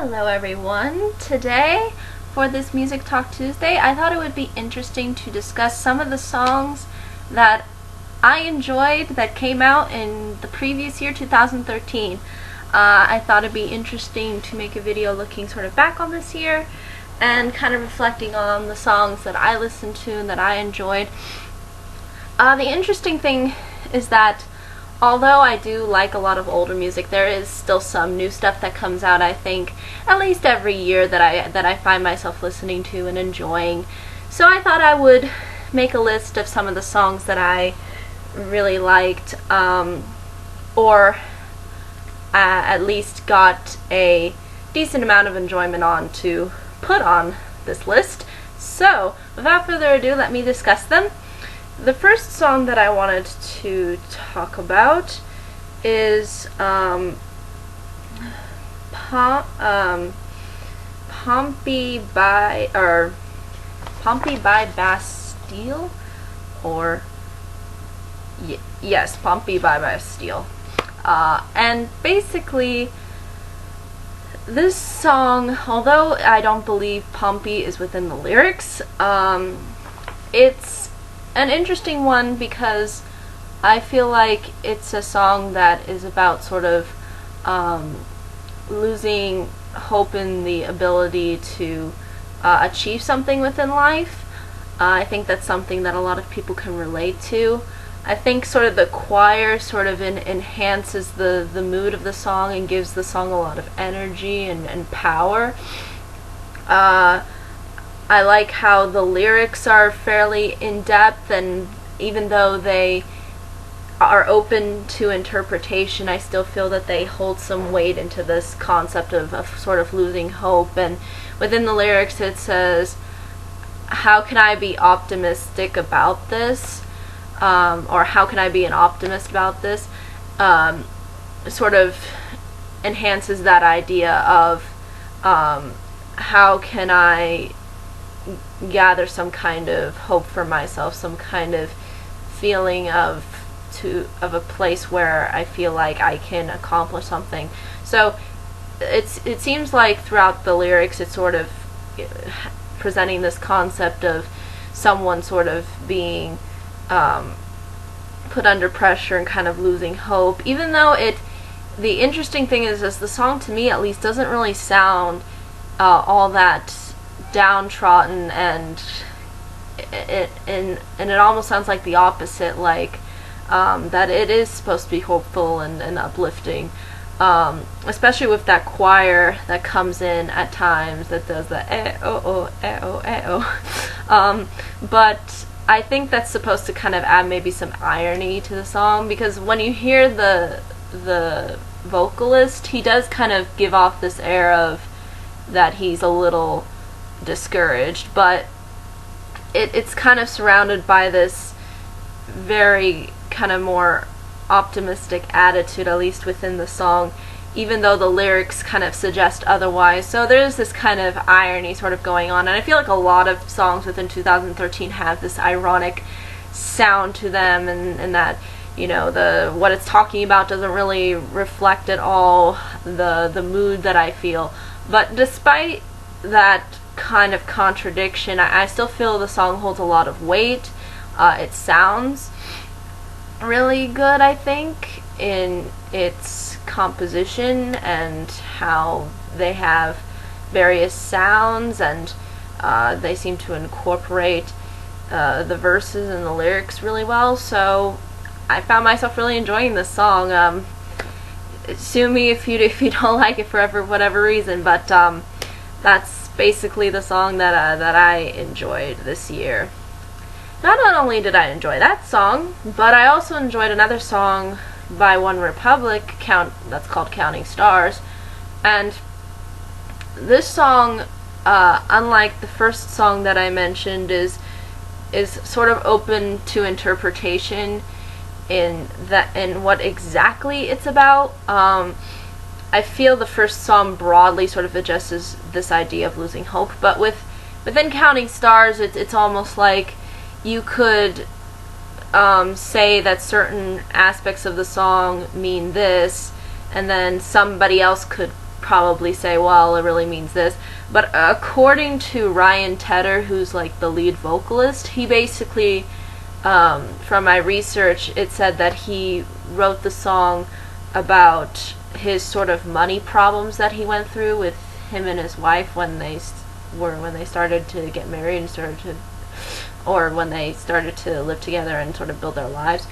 Hello everyone. Today, for this Music Talk Tuesday, I thought it would be interesting to discuss some of the songs that I enjoyed that came out in the previous year, 2013. I thought it'd be interesting to make a video looking sort of back on this year and kind of reflecting on the songs that I listened to and that I enjoyed. The interesting thing is that although I do like a lot of older music, there is still some new stuff that comes out, I think, at least every year that I find myself listening to and enjoying. So I thought I would make a list of some of the songs that I really liked, or at least got a decent amount of enjoyment on to put on this list. So, without further ado, let me discuss them. The first song that I wanted to talk about is Pompeii by Bastille, or yes, Pompeii by Bastille. And basically, this song, although I don't believe Pompeii is within the lyrics, it's an interesting one because I feel like it's a song that is about sort of losing hope in the ability to achieve something within life. I think that's something that a lot of people can relate to. I think sort of the choir sort of enhances the mood of the song and gives the song a lot of energy and power. I like how the lyrics are fairly in-depth, and even though they are open to interpretation, I still feel that they hold some weight into this concept of sort of losing hope. And within the lyrics it says, how can I be optimistic about this? Or how can I be an optimist about this? Sort of enhances that idea of how can I gather some kind of hope for myself, some kind of feeling of a place where I feel like I can accomplish something. So it seems like throughout the lyrics it's sort of presenting this concept of someone sort of being put under pressure and kind of losing hope, even though the interesting thing is the song, to me at least, doesn't really sound all that downtrodden, and it almost sounds like the opposite, like that it is supposed to be hopeful and uplifting, especially with that choir that comes in at times that does the but I think that's supposed to kind of add maybe some irony to the song, because when you hear the vocalist, he does kind of give off this air of that he's a little discouraged, but it's kind of surrounded by this very kind of more optimistic attitude, at least within the song, even though the lyrics kind of suggest otherwise. So there's this kind of irony sort of going on, and I feel like a lot of songs within 2013 have this ironic sound to them, and that, you know, what it's talking about doesn't really reflect at all the mood that I feel. But despite that kind of contradiction, I still feel the song holds a lot of weight. It sounds really good, I think, in its composition and how they have various sounds, and they seem to incorporate the verses and the lyrics really well. So I found myself really enjoying this song. Sue me if you don't like it for whatever reason, but that's basically the song that I enjoyed this year. Not only did I enjoy that song, but I also enjoyed another song by OneRepublic that's called Counting Stars. And this song, unlike the first song that I mentioned, is sort of open to interpretation in what exactly it's about. I feel the first song broadly sort of addresses this idea of losing hope, but within Counting Stars, it's almost like you could say that certain aspects of the song mean this, and then somebody else could probably say, well, it really means this. But according to Ryan Tedder, who's like the lead vocalist, he basically, from my research, it said that he wrote the song about his sort of money problems that he went through with him and his wife when they started to get married and when they started to live together and sort of build their lives.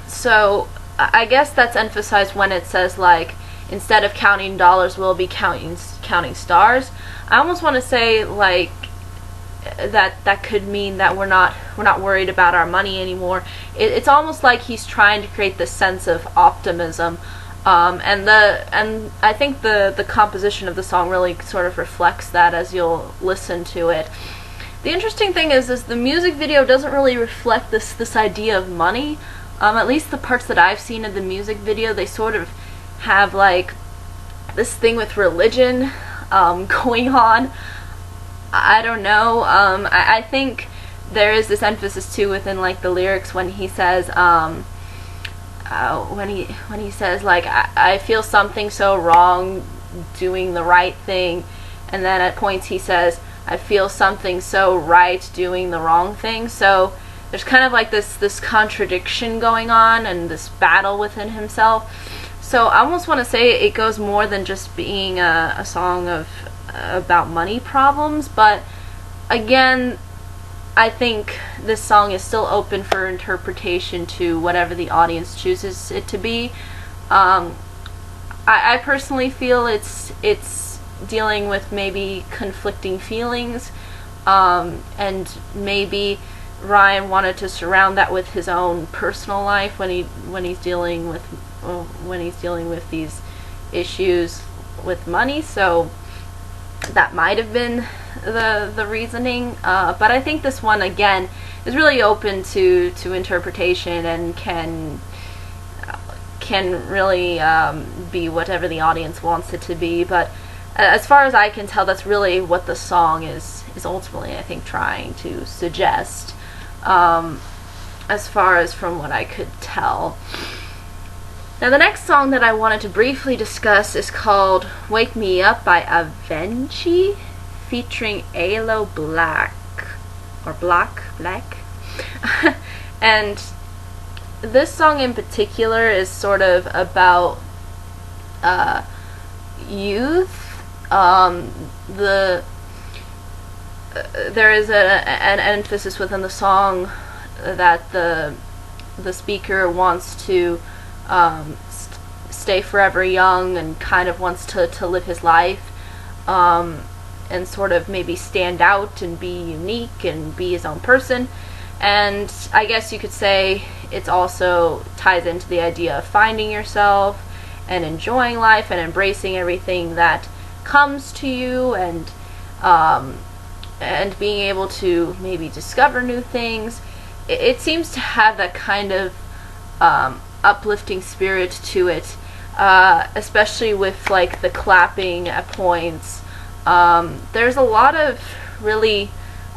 So I guess that's emphasized when it says, like, instead of counting dollars, we'll be counting stars. I almost want to say, like, that could mean that we're not worried about our money anymore. It's almost like he's trying to create this sense of optimism, and I think the composition of the song really sort of reflects that as you'll listen to it. The interesting thing is the music video doesn't really reflect this idea of money. At least the parts that I've seen of the music video, they sort of have like this thing with religion going on. I don't know. I think there is this emphasis too within like the lyrics when he says when he says like I feel something so wrong doing the right thing, and then at points he says I feel something so right doing the wrong thing. So there's kind of like this contradiction going on and this battle within himself. So I almost want to say it goes more than just being a song about money problems, but again, I think this song is still open for interpretation to whatever the audience chooses it to be. I personally feel it's dealing with maybe conflicting feelings, and maybe Ryan wanted to surround that with his own personal life when he's dealing with these issues with money. So that might have been the reasoning, but I think this one again is really open to interpretation and can really be whatever the audience wants it to be. But as far as I can tell, that's really what the song is ultimately, I think, trying to suggest, as far as from what I could tell. Now the next song that I wanted to briefly discuss is called Wake Me Up by Avicii, featuring Aloe, Blacc. And this song in particular is sort of about youth. There is an emphasis within the song that the speaker wants to stay forever young and kind of wants to live his life, and sort of maybe stand out and be unique and be his own person. And I guess you could say it also ties into the idea of finding yourself and enjoying life and embracing everything that comes to you, and being able to maybe discover new things. It seems to have that kind of uplifting spirit to it, especially with like the clapping at points. There's a lot of really,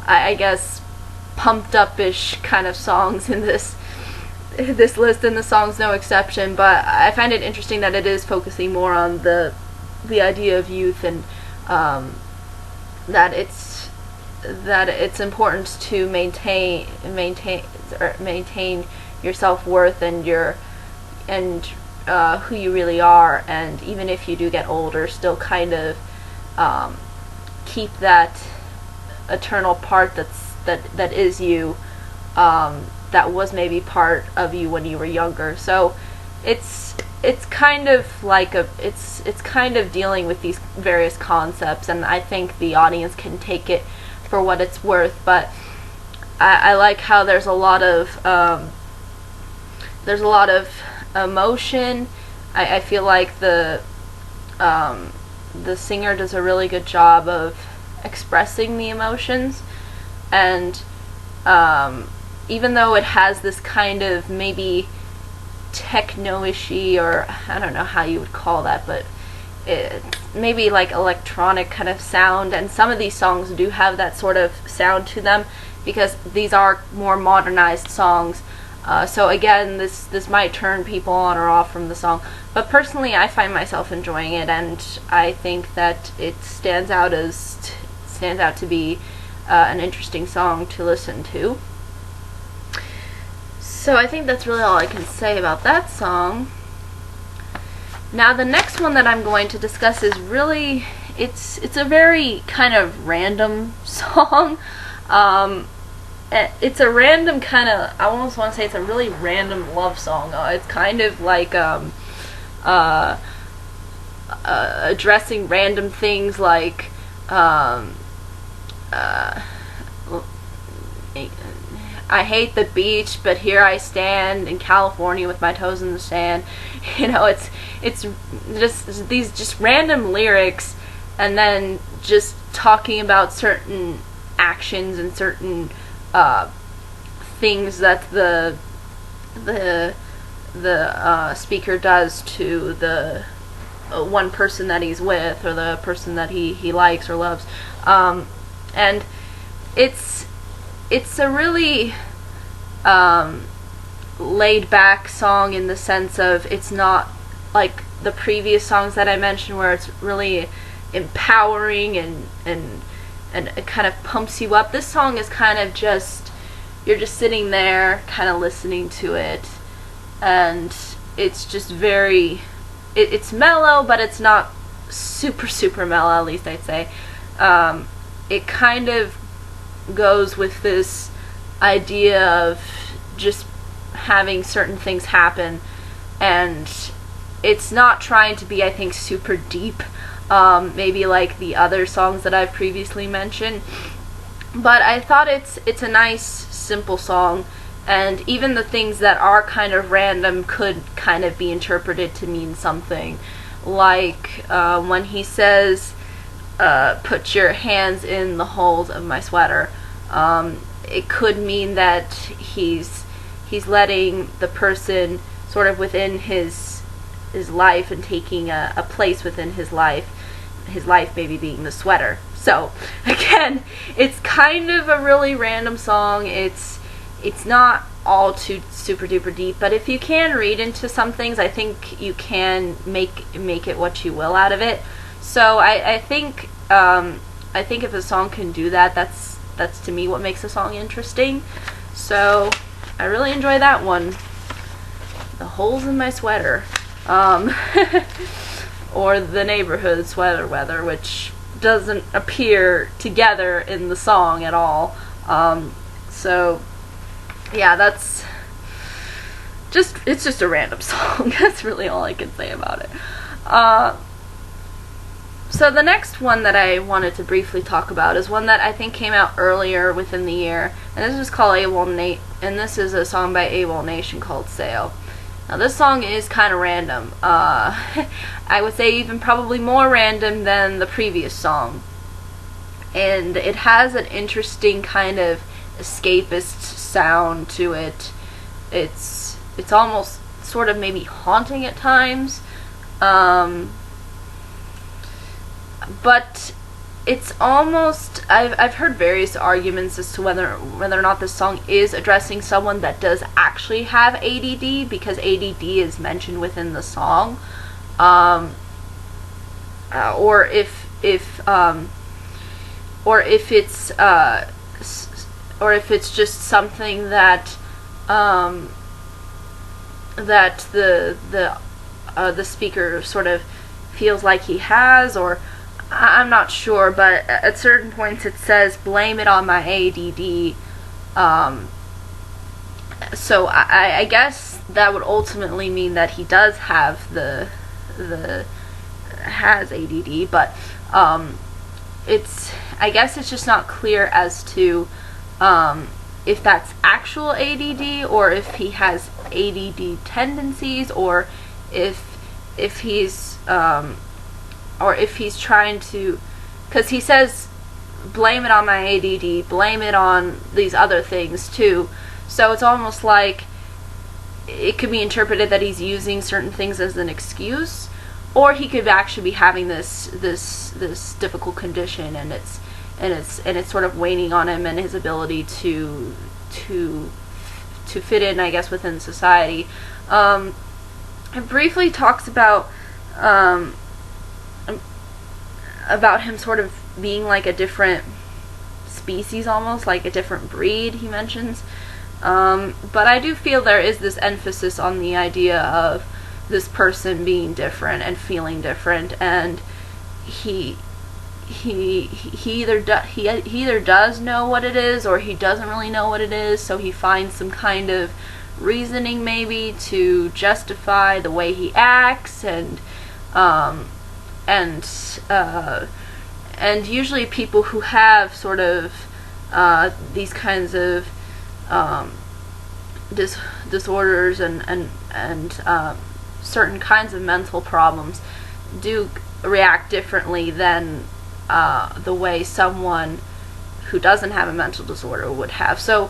I guess, pumped up-ish kind of songs in this list, and the song's no exception. But I find it interesting that it is focusing more on the idea of youth, and that it's important to maintain your self-worth and who you really are, and even if you do get older, still kind of keep that eternal part that is you, that was maybe part of you when you were younger. So it's kind of like it's kind of dealing with these various concepts, and I think the audience can take it for what it's worth. But I like how there's a lot of emotion. I feel like the singer does a really good job of expressing the emotions, and even though it has this kind of maybe techno-ishy, or I don't know how you would call that, but maybe like electronic kind of sound, and some of these songs do have that sort of sound to them because these are more modernized songs. So again, this might turn people on or off from the song, but personally I find myself enjoying it, and I think that it stands out to be an interesting song to listen to. So I think that's really all I can say about that song. Now the next one that I'm going to discuss is really, it's a very kind of random song. It's a random kind of, I almost want to say it's a really random love song. It's kind of like addressing random things like I hate the beach, but here I stand in California with my toes in the sand. You know, it's just these just random lyrics, and then just talking about certain actions and certain things that the speaker does to the one person that he's with, or the person that he likes or loves, and it's a really laid back song, in the sense of it's not like the previous songs that I mentioned where it's really empowering and it kind of pumps you up. This song is kind of just, you're just sitting there kind of listening to it, and it's just very, it's mellow, but it's not super mellow, at least I'd say. It kind of goes with this idea of just having certain things happen, and it's not trying to be, I think, super deep, maybe like the other songs that I've previously mentioned, but I thought it's a nice, simple song, and even the things that are kind of random could kind of be interpreted to mean something, like when he says, put your hands in the holes of my sweater. It could mean that he's letting the person sort of within his life and taking a place within his life maybe being the sweater. So again, it's kind of a really random song. It's not all too super duper deep, but if you can read into some things, I think you can make it what you will out of it. So I think if a song can do that, that's to me what makes a song interesting. So I really enjoy that one. The holes in my sweater. Or the neighborhood sweater weather, which doesn't appear together in the song at all. So yeah, it's just a random song. That's really all I can say about it. So the next one that I wanted to briefly talk about is one that I think came out earlier within the year, and this is called Awolnation, and this is a song by Awolnation called Sail. Now this song is kind of random. I would say even probably more random than the previous song, and it has an interesting kind of escapist sound to it. It's almost sort of maybe haunting at times. But it's almost, I've heard various arguments as to whether or not this song is addressing someone that does actually have ADD, because ADD is mentioned within the song, or if it's just something that the speaker sort of feels like he has, or I'm not sure, but at certain points it says, blame it on my ADD. So I guess that would ultimately mean that he does have has ADD, but I guess it's just not clear as to if that's actual ADD, or if he has ADD tendencies, or if he's trying to, because he says blame it on my ADD, blame it on these other things too, so it's almost like it could be interpreted that he's using certain things as an excuse, or he could actually be having this difficult condition, and it's sort of weighing on him and his ability to fit in, I guess, within society. It briefly talks about him sort of being like a different species, almost like a different breed, he mentions. But I do feel there is this emphasis on the idea of this person being different and feeling different, and he either does know what it is, or he doesn't really know what it is, so he finds some kind of reasoning maybe to justify the way he acts, and usually people who have sort of these kinds of disorders and certain kinds of mental problems do react differently than the way someone who doesn't have a mental disorder would have. So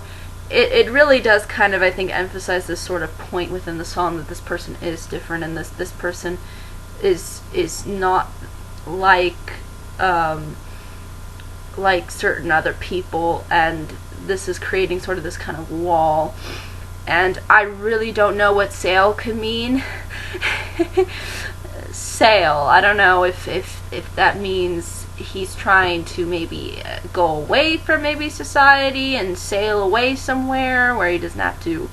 it really does kind of, I think, emphasize this sort of point within the song that this person is different, and this person is not like certain other people, and this is creating sort of this kind of wall. And I really don't know what sail could mean. Sail, I don't know if that means he's trying to maybe go away from maybe society and sail away somewhere where he doesn't have to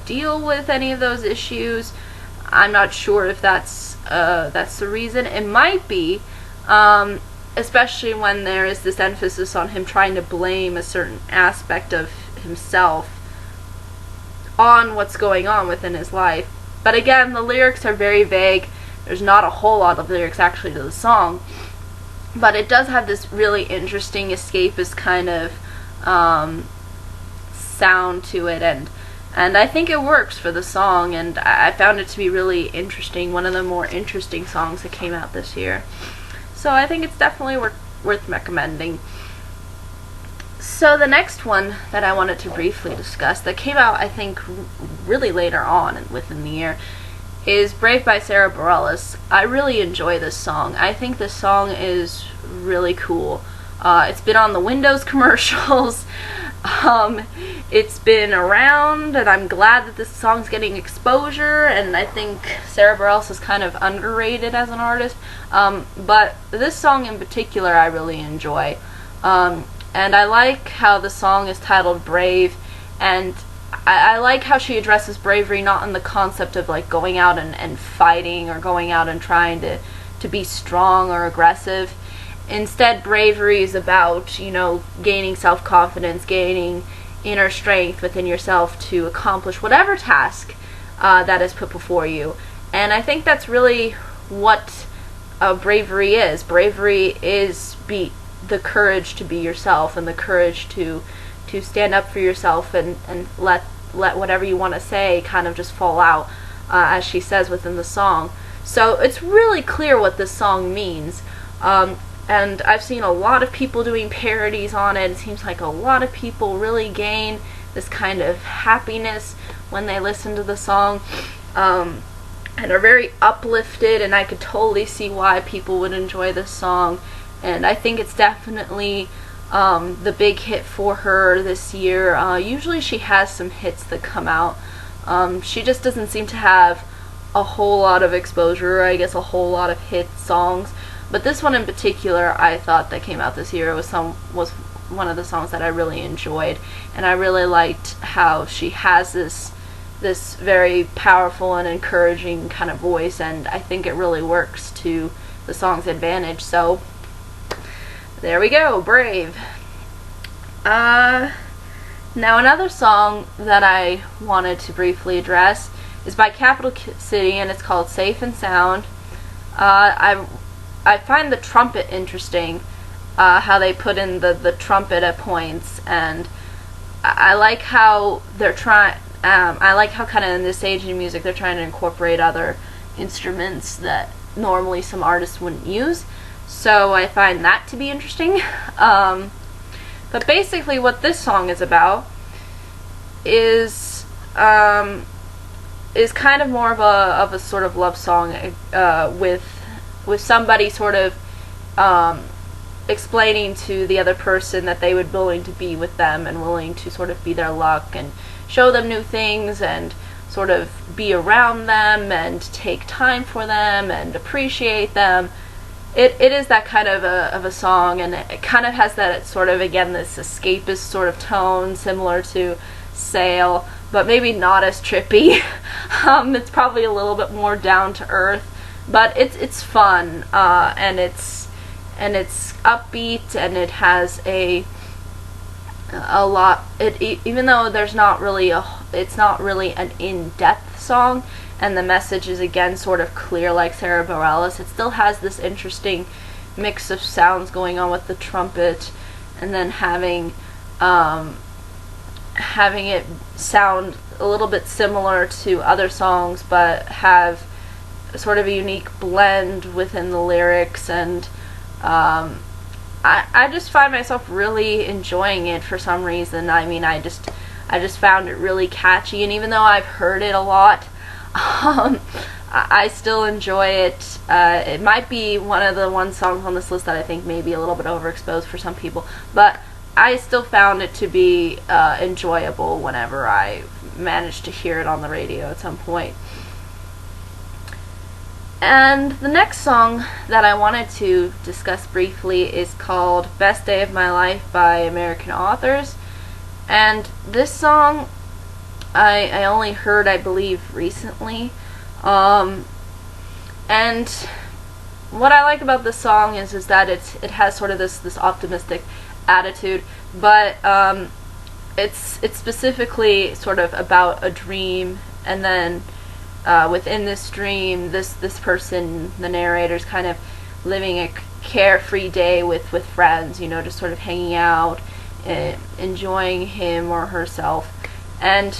deal with any of those issues. I'm not sure if that's the reason. It might be, especially when there is this emphasis on him trying to blame a certain aspect of himself on what's going on within his life. But again, the lyrics are very vague. There's not a whole lot of lyrics actually to the song, but it does have this really interesting escapist kind of sound to it, and I think it works for the song, and I found it to be really interesting, one of the more interesting songs that came out this year. So I think it's definitely worth recommending. So the next one that I wanted to briefly discuss, that came out I think really later on within the year, is Brave by Sara Barielles. I really enjoy this song. I think this song is really cool. It's been on the Windows commercials. It's been around, and I'm glad that this song's getting exposure, and I think Sara Barielles is kind of underrated as an artist. But this song in particular I really enjoy. And I like how the song is titled Brave, and I like how she addresses bravery not in the concept of like going out and fighting, or going out and trying to be strong or aggressive. Instead, bravery is about, gaining self-confidence, gaining inner strength within yourself to accomplish whatever task that is put before you. And I think that's really what bravery is. Bravery is the courage to be yourself, and the courage to stand up for yourself, and let whatever you want to say kind of just fall out, as she says within the song. So it's really clear what this song means. And I've seen a lot of people doing parodies on it. It seems like a lot of people really gain this kind of happiness when they listen to the song, and are very uplifted, and I could totally see why people would enjoy this song. And I think it's definitely the big hit for her this year. Usually she has some hits that come out. She just doesn't seem to have a whole lot of exposure, I guess a whole lot of hit songs. But this one in particular, I thought that came out this year was one of the songs that I really enjoyed, and I really liked how she has this very powerful and encouraging kind of voice, and I think it really works to the song's advantage. So there we go, Brave. Now another song that I wanted to briefly address is by Capital City, and it's called Safe and Sound. I find the trumpet interesting, how they put in the trumpet at points, and I like how they're I like how kind of in this age of music they're trying to incorporate other instruments that normally some artists wouldn't use. So I find that to be interesting. But basically what this song is about is kind of more of a sort of love song, with somebody sort of explaining to the other person that they would be willing to be with them and willing to sort of be their luck and show them new things and sort of be around them and take time for them and appreciate them. It is that kind of a song, and it kind of has that sort of, again, this escapist sort of tone, similar to Sail, but maybe not as trippy. It's probably a little bit more down to earth, but it's fun, and it's upbeat, and it has a lot. Even though there's not really it's not really an in-depth song, and the message is again sort of clear like Sara Barielles, it still has this interesting mix of sounds going on with the trumpet, and then having it sound a little bit similar to other songs, but have sort of a unique blend within the lyrics. And I just find myself really enjoying it for some reason. I mean, I just found it really catchy, and even though I've heard it a lot, I still enjoy it. It might be one of the songs on this list that I think may be a little bit overexposed for some people, but I still found it to be enjoyable whenever I managed to hear it on the radio at some point. And the next song that I wanted to discuss briefly is called Best Day of My Life by American Authors. And this song I only heard, I believe, recently. And what I like about this song is that it has sort of this optimistic attitude, but it's specifically sort of about a dream, and then within this dream, this person, the narrator's kind of living a carefree day with friends, just sort of hanging out, enjoying him or herself. And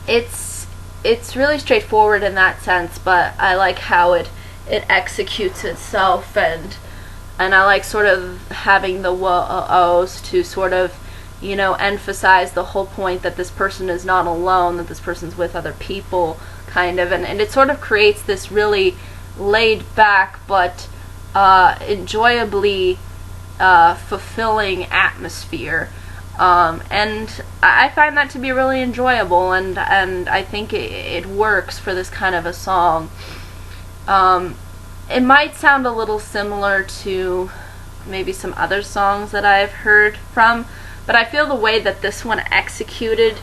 it's really straightforward in that sense, but I like how it executes itself, and I like sort of having the whoa-ohs to sort of, emphasize the whole point that this person is not alone, that this person's with other people, kind of, and it sort of creates this really laid back but enjoyably fulfilling atmosphere. And I find that to be really enjoyable, and I think it works for this kind of a song. It might sound a little similar to maybe some other songs that I've heard from, but I feel the way that this one executed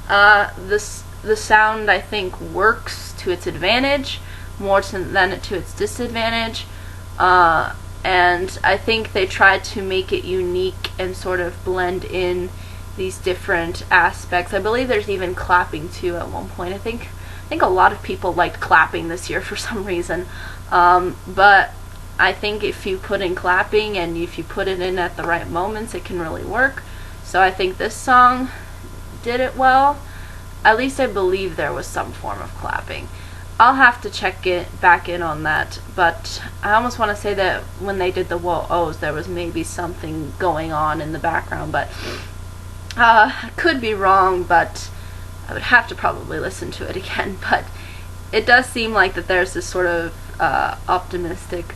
the sound, I think, works to its advantage more than to its disadvantage. And I think they tried to make it unique and sort of blend in these different aspects. I believe there's even clapping too at one point. I think a lot of people liked clapping this year for some reason. But I think if you put in clapping and if you put it in at the right moments, it can really work. So I think this song did it well. At least I believe there was some form of clapping. I'll have to check it back in on that, but I almost want to say that when they did the whoa-ohs, there was maybe something going on in the background, but I could be wrong, but I would have to probably listen to it again. But it does seem like that there's this sort of optimistic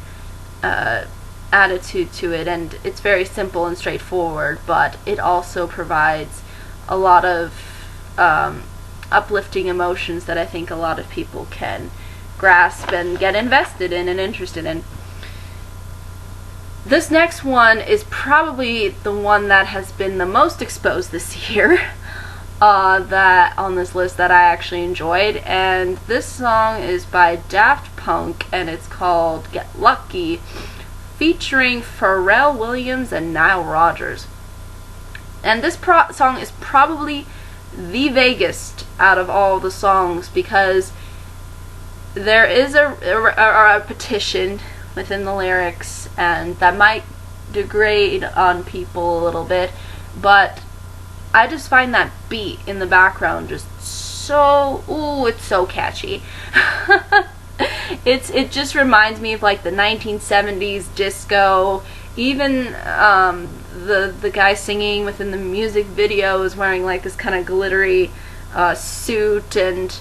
attitude to it, and it's very simple and straightforward, but it also provides a lot of uplifting emotions that I think a lot of people can grasp and get invested in and interested in. This next one is probably the one that has been the most exposed this year, that on this list that I actually enjoyed, and this song is by Daft Punk, and it's called Get Lucky, featuring Pharrell Williams and Nile Rodgers. And this song is probably the vaguest out of all the songs, because there is a repetition within the lyrics, and that might degrade on people a little bit, but I just find that beat in the background just so, it's so catchy. It just reminds me of like the 1970s disco. Even the guy singing within the music video is wearing like this kind of glittery suit, and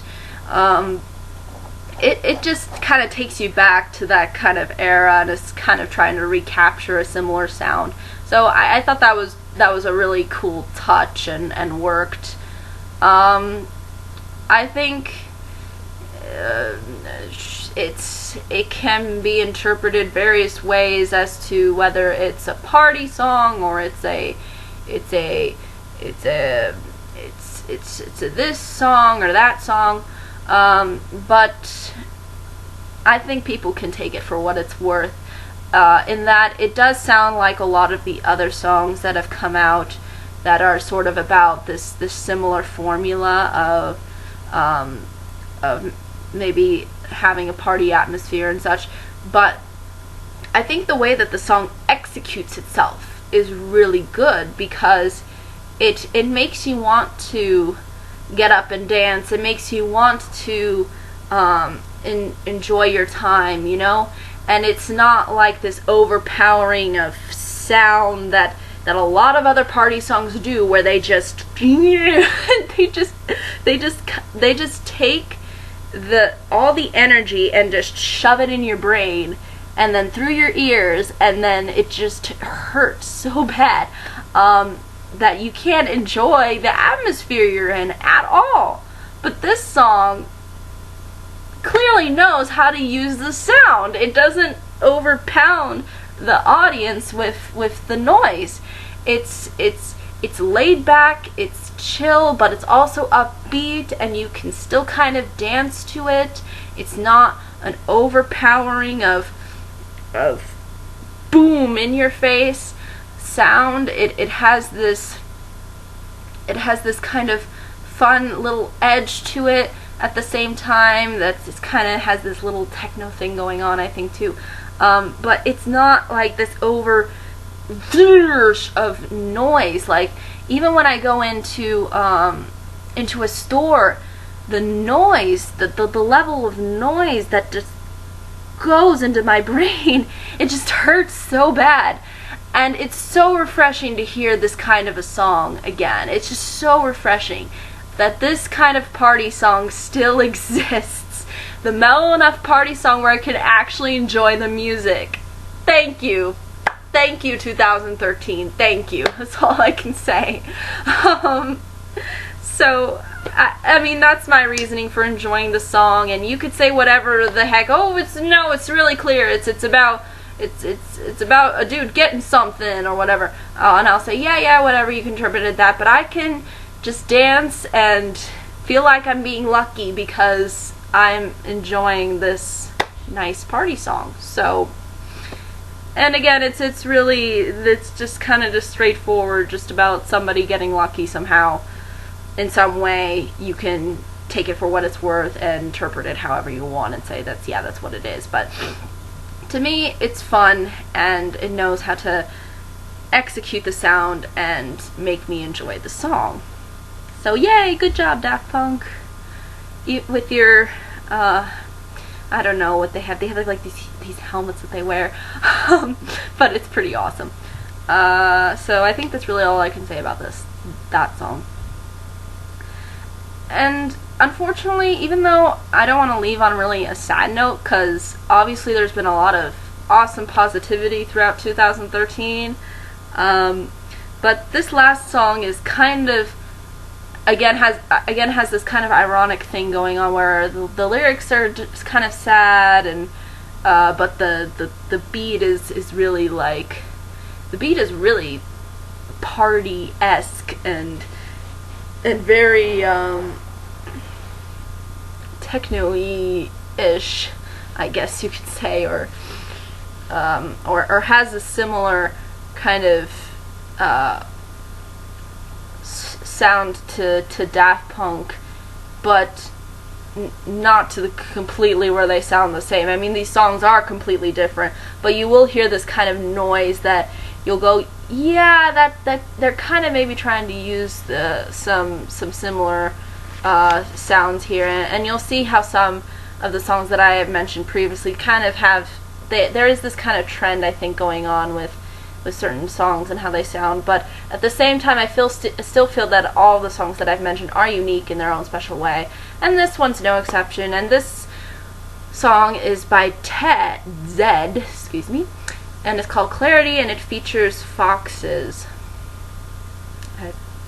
it just kind of takes you back to that kind of era, and is kind of trying to recapture a similar sound. So I thought that was a really cool touch, and worked I think it can be interpreted various ways as to whether it's a party song or it's a this song or that song, but I think people can take it for what it's worth, in that it does sound like a lot of the other songs that have come out that are sort of about this similar formula of maybe having a party atmosphere and such. But I think the way that the song executes itself is really good, because it makes you want to get up and dance. It makes you want to enjoy your time, you know? And it's not like this overpowering of sound that a lot of other party songs do, where they just they just take all the energy and just shove it in your brain and then through your ears, and then it just hurts so bad that you can't enjoy the atmosphere you're in at all. But this song clearly knows how to use the sound. It doesn't overpound the audience with the noise. It's laid back, it's chill, but it's also upbeat, and you can still kind of dance to it. It's not an overpowering of boom in your face sound. It has this kind of fun little edge to it at the same time. It kind of has this little techno thing going on, I think, too. But it's not like this over of noise. Like, even when I go into a store, the noise, the level of noise that just goes into my brain, it just hurts so bad. And it's so refreshing to hear this kind of a song again. It's just so refreshing that this kind of party song still exists. The mellow enough party song where I can actually enjoy the music. Thank you. Thank you, 2013. Thank you. That's all I can say. So, I mean, that's my reasoning for enjoying the song. And you could say whatever the heck. Oh, it's really clear. It's about a dude getting something or whatever. And I'll say, yeah, whatever. You can interpret it that. But I can just dance and feel like I'm being lucky because I'm enjoying this nice party song. So, and again, it's just kind of just straightforward, just about somebody getting lucky somehow in some way. You can take it for what it's worth and interpret it however you want and say that's what it is. But to me, it's fun, and it knows how to execute the sound and make me enjoy the song. So yay, good job, Daft Punk. With your, I don't know what they have. They have like these helmets that they wear, but it's pretty awesome. So I think that's really all I can say about that song. And unfortunately, even though I don't want to leave on really a sad note, because obviously there's been a lot of awesome positivity throughout 2013, but this last song is kind of again has this kind of ironic thing going on where the lyrics are just kind of sad, and but the beat is really like, the beat is really party-esque and very techno-y-ish, I guess you could say, or has a similar kind of sound to Daft Punk, but not to the completely where they sound the same. I mean, these songs are completely different, but you will hear this kind of noise that you'll go, yeah, that they're kind of maybe trying to use some similar sounds here, and you'll see how some of the songs that I have mentioned previously kind of have, there is this kind of trend, I think, going on with certain songs and how they sound. But at the same time, I still feel that all the songs that I've mentioned are unique in their own special way, and this one's no exception. And this song is by Zedd, and it's called Clarity, and it features foxes.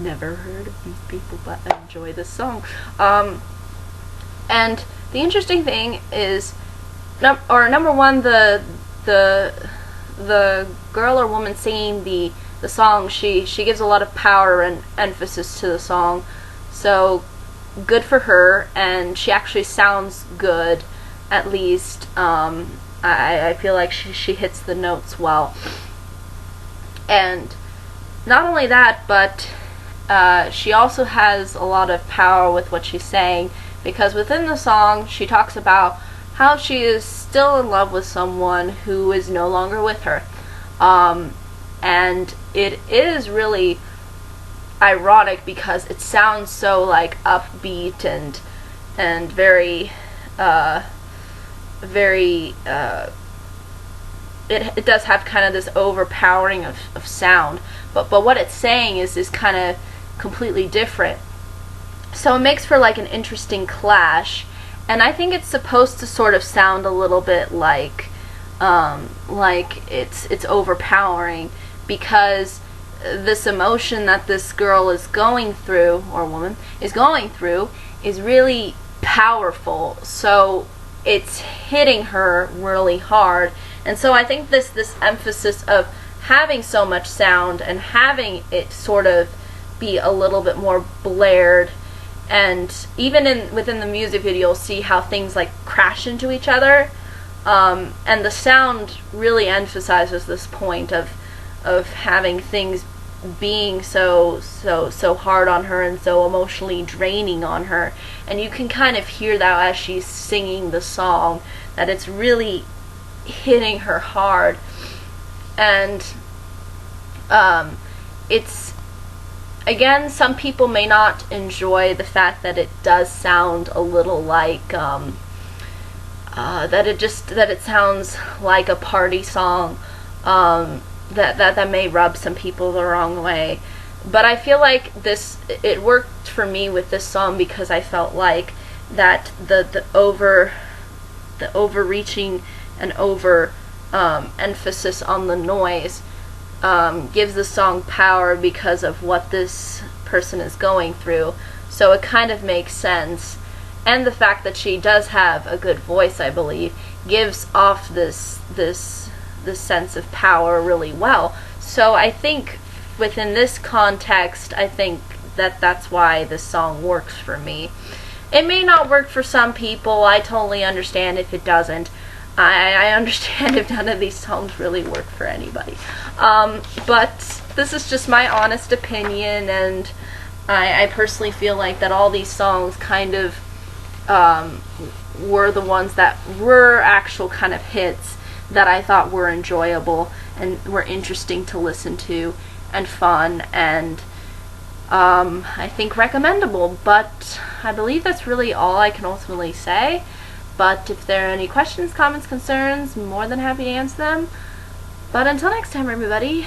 never heard of these people, but I enjoy this song. And the interesting thing is, number one, the girl or woman singing the song, she gives a lot of power and emphasis to the song, so good for her, and she actually sounds good, at least. I feel like she hits the notes well. And not only that, but she also has a lot of power with what she's saying, because within the song she talks about how she is still in love with someone who is no longer with her. And it is really ironic because it sounds so like upbeat and very it does have kind of this overpowering of sound, but what it's saying is kind of completely different. So it makes for like an interesting clash, and I think it's supposed to sort of sound a little bit like it's overpowering, because this emotion that this girl is going through, or woman is going through, is really powerful. So it's hitting her really hard. And so I think this emphasis of having so much sound and having it sort of be a little bit more blared, and even within the music video, you'll see how things like crash into each other, and the sound really emphasizes this point of having things being so hard on her and so emotionally draining on her. And you can kind of hear that as she's singing the song, that it's really hitting her hard. And it's, again, some people may not enjoy the fact that it does sound a little like that it sounds like a party song. That may rub some people the wrong way, but I feel like it worked for me with this song, because I felt like that the overreaching and emphasis on the noise gives the song power because of what this person is going through. So it kind of makes sense, and the fact that she does have a good voice, I believe, gives off this sense of power really well. So I think within this context, I think that's why this song works for me. It may not work for some people. I totally understand if it doesn't. I understand if none of these songs really work for anybody. But this is just my honest opinion, and I personally feel like that all these songs kind of were the ones that were actual kind of hits that I thought were enjoyable and were interesting to listen to and fun, and I think recommendable. But I believe that's really all I can ultimately say. But if there are any questions, comments, concerns, more than happy to answer them. But until next time, everybody,